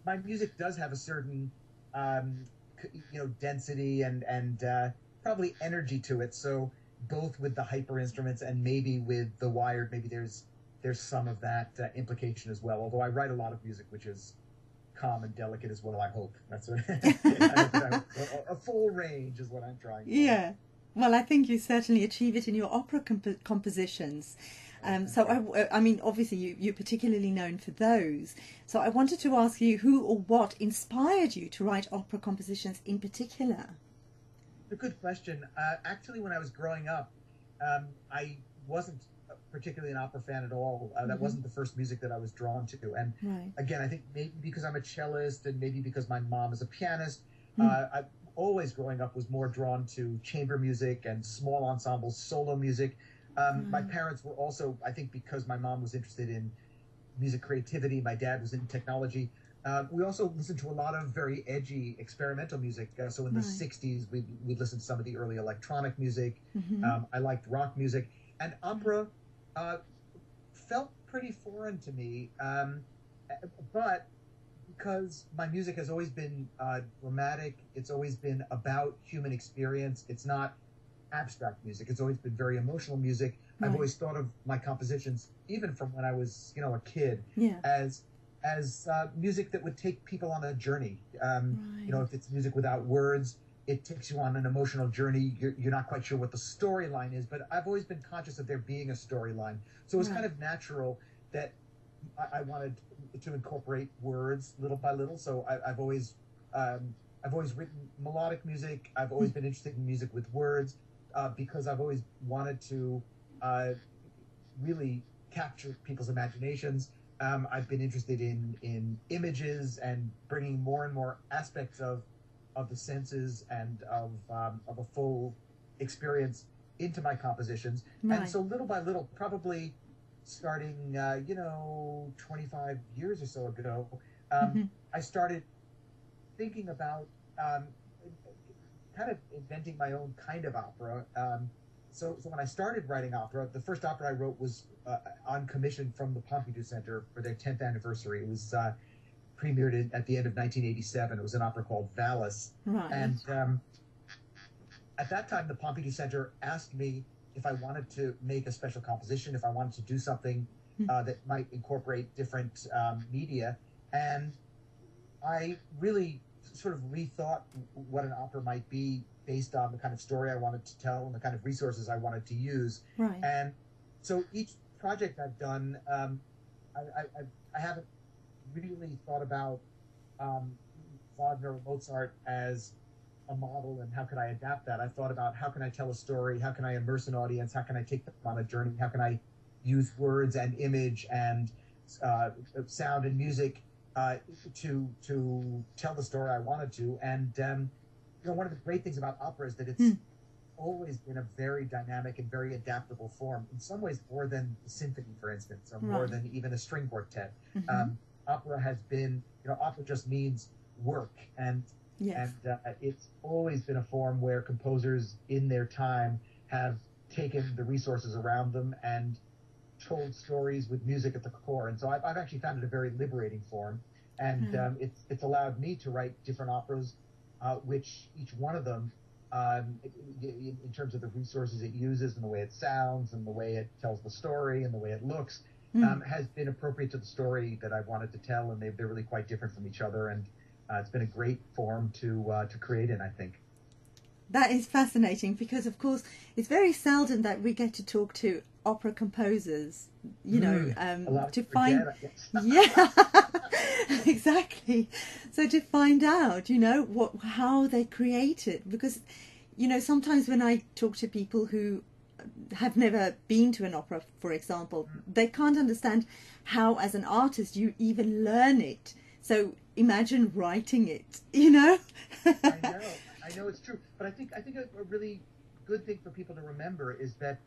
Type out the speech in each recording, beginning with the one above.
my music does have a certain, density and probably energy to it. So both with the hyper instruments and maybe with the wired, maybe there's some of that implication as well. Although I write a lot of music which is calm and delicate as well. I hope that's what a full range is what I'm trying to. Yeah. Well, I think you certainly achieve it in your opera compositions. I mean, obviously you're particularly known for those. So I wanted to ask you who or what inspired you to write opera compositions in particular? A good question. Actually, when I was growing up, I wasn't particularly an opera fan at all. That wasn't the first music that I was drawn to. And again, I think maybe because I'm a cellist and maybe because my mom is a pianist, I always growing up was more drawn to chamber music and small ensembles, solo music. My parents were also, I think because my mom was interested in music creativity, my dad was in technology. We also listened to a lot of very edgy experimental music. So in the 60s, we'd listen to some of the early electronic music. I liked rock music. And opera felt pretty foreign to me. But because my music has always been dramatic, it's always been about human experience. It's not abstract music. It's always been very emotional music. I've always thought of my compositions, even from when I was, a kid, as music that would take people on a journey. If it's music without words, it takes you on an emotional journey. You're not quite sure what the storyline is, but I've always been conscious of there being a storyline. So it was kind of natural that I wanted to incorporate words little by little. So I've always written melodic music. I've always been interested in music with words because I've always wanted to really capture people's imaginations. I've been interested in images and bringing more and more aspects of the senses and of a full experience into my compositions. And so little by little, probably starting, 25 years or so ago, I started thinking about kind of inventing my own kind of opera. So when I started writing opera, the first opera I wrote was on commission from the Pompidou Center for their 10th anniversary. It was premiered at the end of 1987. It was an opera called Valis. And at that time, the Pompidou Center asked me if I wanted to make a special composition, if I wanted to do something that might incorporate different media. And I really sort of rethought what an opera might be based on the kind of story I wanted to tell and the kind of resources I wanted to use. And so each project I've done, I haven't really thought about Wagner or Mozart as a model and how can I adapt that. I've thought about how can I tell a story, how can I immerse an audience, how can I take them on a journey, how can I use words and image and sound and music to tell the story I wanted to. And one of the great things about opera is that it's always been a very dynamic and very adaptable form, in some ways more than the symphony, for instance, or more than even a string quartet. Opera has been, opera just means work, and it's always been a form where composers in their time have taken the resources around them and told stories with music at the core. And so I've actually found it a very liberating form, and it's allowed me to write different operas, which each one of them, in terms of the resources it uses and the way it sounds and the way it tells the story and the way it looks, has been appropriate to the story that I've wanted to tell, and they're really quite different from each other, and it's been a great form to create in, I think. That is fascinating because, of course, it's very seldom that we get to talk to opera composers, to find, exactly. So to find out, how they create it, because, sometimes when I talk to people who have never been to an opera, for example, they can't understand how, as an artist, you even learn it. So imagine writing it, I know it's true, but I think a really good thing for people to remember is that,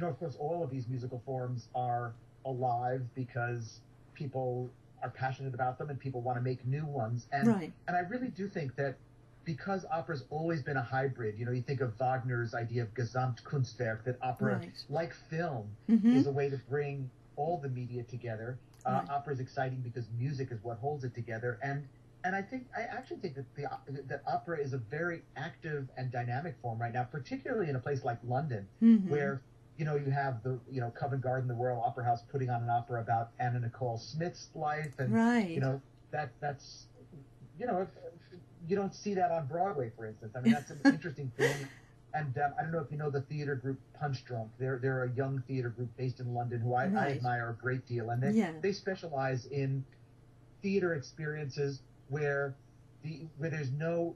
of course, all of these musical forms are alive because people are passionate about them and people want to make new ones. And I really do think that because opera's always been a hybrid, you think of Wagner's idea of Gesamtkunstwerk, that opera, like film, is a way to bring all the media together. Right. Opera is exciting because music is what holds it together, and I actually think that that opera is a very active and dynamic form right now, particularly in a place like London, where you have the Covent Garden, the Royal Opera House, putting on an opera about Anna Nicole Smith's life, and Right. That's you don't see that on Broadway, for instance. I mean, that's an interesting thing. And I don't know if you know the theater group Punch Drunk. They're a young theater group based in London who I admire a great deal, and they specialize in theater experiences where there's no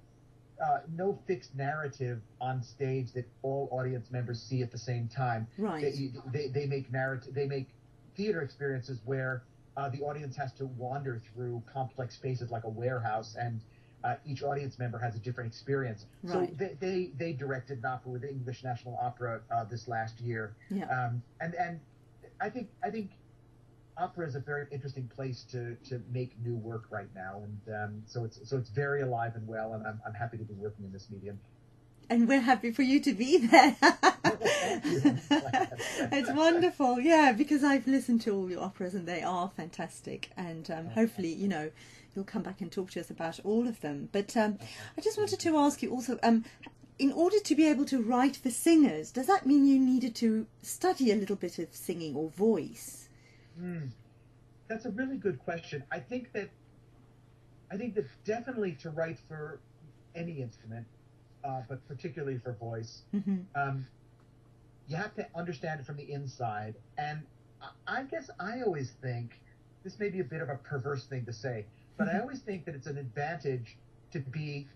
fixed narrative on stage that all audience members see at the same time. Right. They make theater experiences where the audience has to wander through complex spaces like a warehouse, and each audience member has a different experience. Right. So they directed an opera with the English National Opera this last year. Yeah. And I think opera is a very interesting place to make new work right now, and so it's very alive and well, and I'm happy to be working in this medium. And we're happy for you to be there. Thank you. It's wonderful, yeah, because I've listened to all your operas and they are fantastic, and hopefully, you'll come back and talk to us about all of them. But I just wanted to ask you also, in order to be able to write for singers, does that mean you needed to study a little bit of singing or voice? That's a really good question. I think that definitely to write for any instrument, but particularly for voice, you have to understand it from the inside. And I guess I always think, this may be a bit of a perverse thing to say, but I always think that it's an advantage to be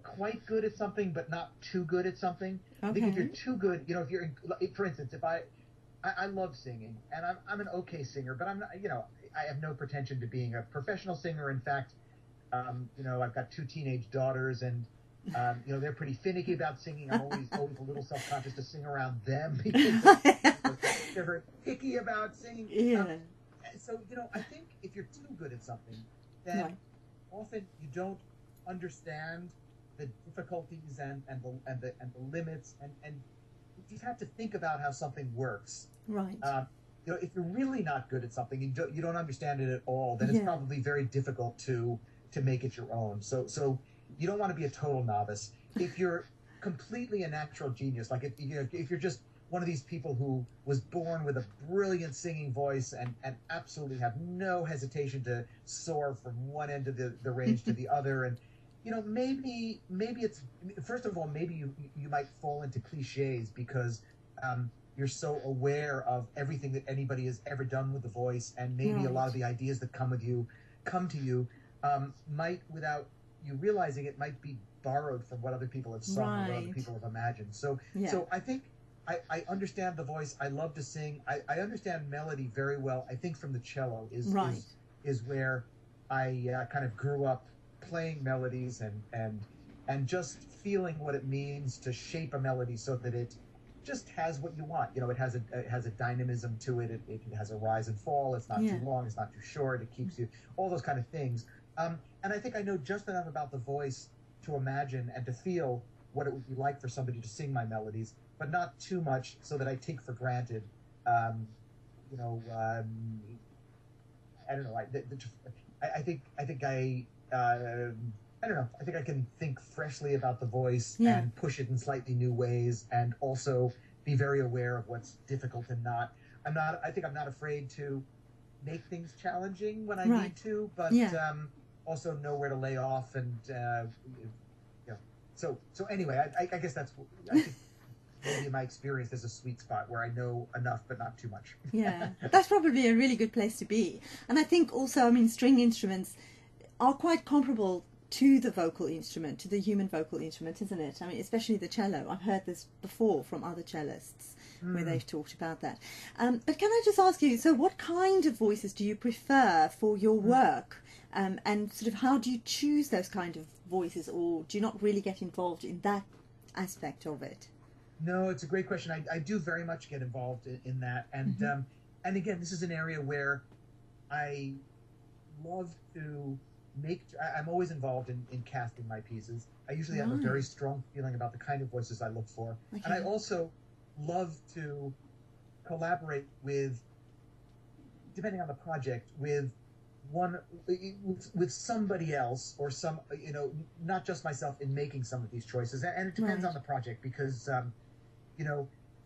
quite good at something, but not too good at something. Okay. I think if you're too good, if you're, for instance, if I love singing, and I'm an okay singer, but I'm not, I have no pretension to being a professional singer. In fact, I've got 2 teenage daughters, and they're pretty finicky about singing. I'm always a little self-conscious to sing around them because they're very picky about singing. Yeah. So I think if you're too good at something, then often you don't understand the difficulties and the limits, and you just have to think about how something works. Right. If you're really not good at something, you don't understand it at all, then it's probably very difficult to make it your own. So you don't want to be a total novice. If you're completely a natural genius, like if you're just one of these people who was born with a brilliant singing voice and absolutely have no hesitation to soar from one end of the range to the other, and maybe it's, first of all, maybe you might fall into cliches because you're so aware of everything that anybody has ever done with the voice, and maybe a lot of the ideas that come to you might, without you realizing it, might be borrowed from what other people have sung or what other people have imagined. So I think I understand the voice. I love to sing. I understand melody very well. I think from the cello is where I kind of grew up playing melodies and just feeling what it means to shape a melody so that it just has what you want. It has a dynamism to it. It has a rise and fall. It's not too long. It's not too short. It keeps you, all those kind of things. And I think I know just enough about the voice to imagine and to feel what it would be like for somebody to sing my melodies, but not too much so that I take for granted, I don't know. I think I don't know. I think I can think freshly about the voice and push it in slightly new ways, and also be very aware of what's difficult and not. I think I'm not afraid to make things challenging when I need to, but also know where to lay off, and So anyway, I guess that's. I think maybe in my experience, there's a sweet spot where I know enough, but not too much. Yeah, that's probably a really good place to be. And I think also, string instruments are quite comparable to the vocal instrument, to the human vocal instrument, isn't it? Especially the cello. I've heard this before from other cellists where they've talked about that. But can I just ask you, so what kind of voices do you prefer for your work? And sort of how do you choose those kind of voices, or do you not really get involved in that aspect of it? No, it's a great question. I do very much get involved in that. And and again, this is an area where I love to I'm always involved in casting my pieces. I usually have a very strong feeling about the kind of voices I look for. Okay. And I also love to collaborate with depending on the project, one with somebody else, or some, not just myself, in making some of these choices. And it depends Right. on the project, because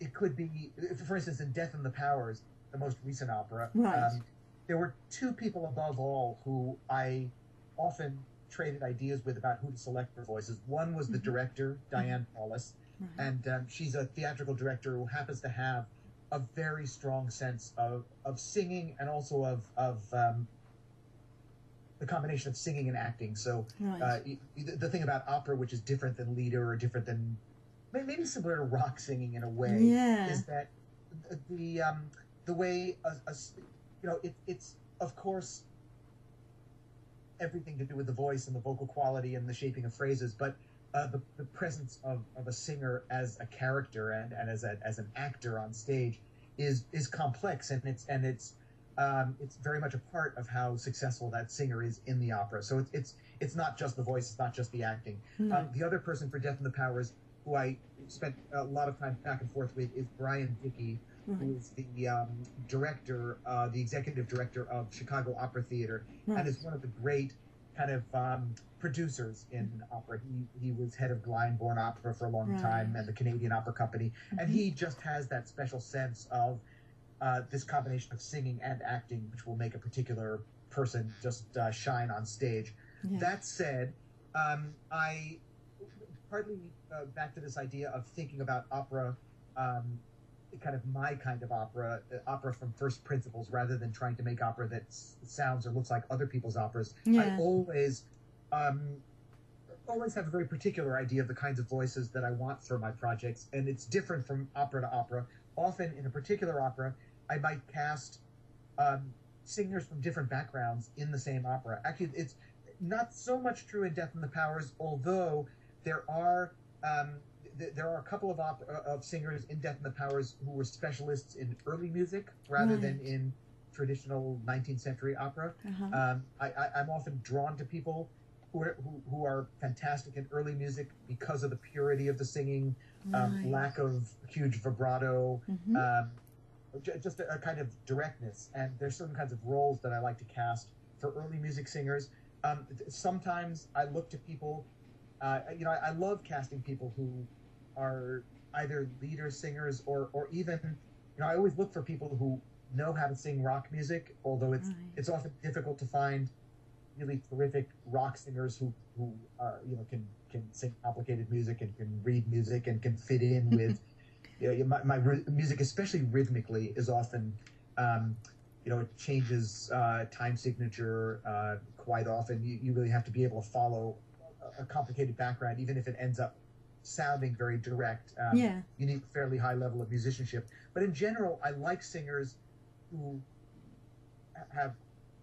it could be, for instance, in Death and the Powers, the most recent opera, Right. there were two people above all who I often traded ideas with about who to select for voices. One was the director, Diane Paulus, Right. and she's a theatrical director who happens to have a very strong sense of singing, and also of the combination of singing and acting. So Right. the thing about opera, which is different than Lieder, or different than maybe similar to rock singing in a way, Yeah. is that the way it's of course everything to do with the voice and the vocal quality and the shaping of phrases, but the presence of a singer as a character, and as an actor on stage is complex, and it's very much a part of how successful that singer is in the opera. So it's not just the voice, it's not just the acting. No. The other person for Death and the Powers who I spent a lot of time back and forth with is Brian Dickey, Right. who is the director, the executive director of Chicago Opera Theater, Right. and is one of the great kind of producers in opera. He was head of Glyndebourne Opera for a long Right. time, and the Canadian Opera Company, and he just has that special sense of this combination of singing and acting, which will make a particular person just shine on stage. Yeah. That said, I partly back to this idea of thinking about opera, kind of my kind of opera, opera from first principles, rather than trying to make opera that sounds or looks like other people's operas. Yeah. I always have a very particular idea of the kinds of voices that I want for my projects, and it's different from opera to opera. Often, in a particular opera, I might cast singers from different backgrounds in the same opera. Actually, it's not so much true in Death and the Powers, although there are a couple of singers in Death and the Powers who were specialists in early music rather Right. than in traditional 19th century opera. Uh-huh. I'm often drawn to people who are fantastic in early music because of the purity of the singing, Right. lack of huge vibrato, Mhm. just a kind of directness. And there's certain kinds of roles that I like to cast for early music singers. Sometimes I look to people, I love casting people who are either leader singers, or even, I always look for people who know how to sing rock music, although Right. it's often difficult to find really terrific rock singers who are, can sing complicated music, and can read music, and can fit in with my music, especially rhythmically, is often it changes time signature quite often. You really have to be able to follow a complicated background, even if it ends up sounding very direct. Yeah. You need a fairly high level of musicianship. But in general, I like singers who have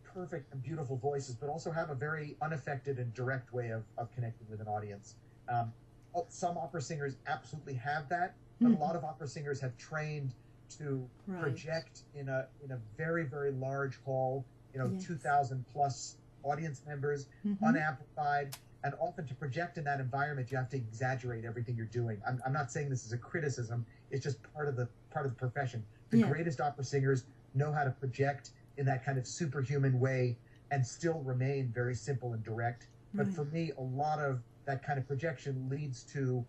perfect and beautiful voices, but also have a very unaffected and direct way of connecting with an audience. Some opera singers absolutely have that, but a lot of opera singers have trained to Right. project in a very, very large hall, Yes. 2,000 plus audience members, Mhm. unamplified, and often to project in that environment, you have to exaggerate everything you're doing. I'm not saying this is a criticism; it's just part of the profession. The Yeah. greatest opera singers know how to project in that kind of superhuman way and still remain very simple and direct. But Right. for me, a lot of that kind of projection leads to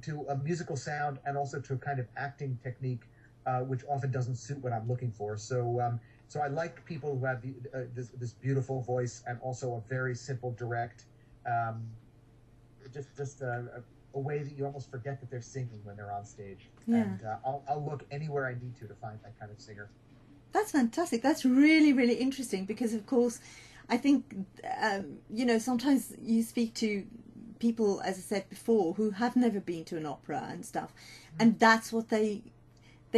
to a musical sound, and also to a kind of acting technique, which often doesn't suit what I'm looking for. So I like people who have this beautiful voice, and also a very simple, direct, just a way that you almost forget that they're singing when they're on stage. Yeah. And I'll look anywhere I need to find that kind of singer. That's fantastic. That's really, really interesting, because, of course, I think, sometimes you speak to people, as I said before, who have never been to an opera and stuff, and that's what they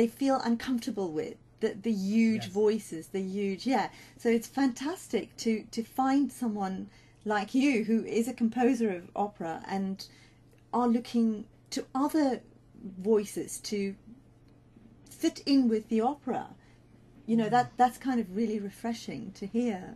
feel uncomfortable with. The huge Yes. voices, So it's fantastic to find someone like you, who is a composer of opera, and are looking to other voices to fit in with the opera. That's kind of really refreshing to hear.